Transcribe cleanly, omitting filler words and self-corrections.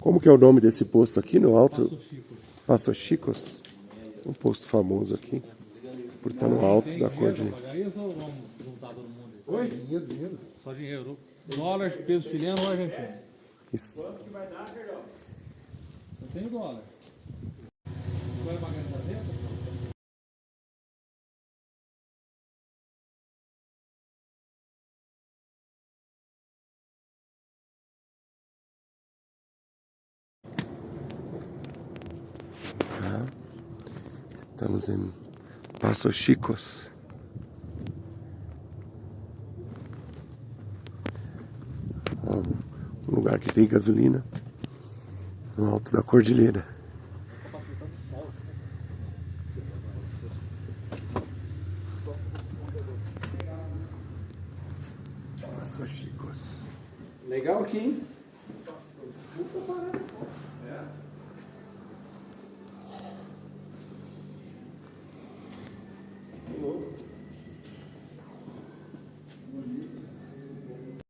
Como que é o nome desse posto aqui no alto? Passo Chicos. Passo Chicos. Um posto famoso aqui, por estar no alto da cordilheira. Aí vamos juntar todo mundo. Oi? Dinheiro. Só dinheiro. Dólar, peso chileno ou argentino? Isso. Quanto que vai dar, Carlão? Eu tenho dólar. Vai pagar essa renda? Estamos em Passo Chicos. Ó, um lugar que tem gasolina no alto da cordilheira.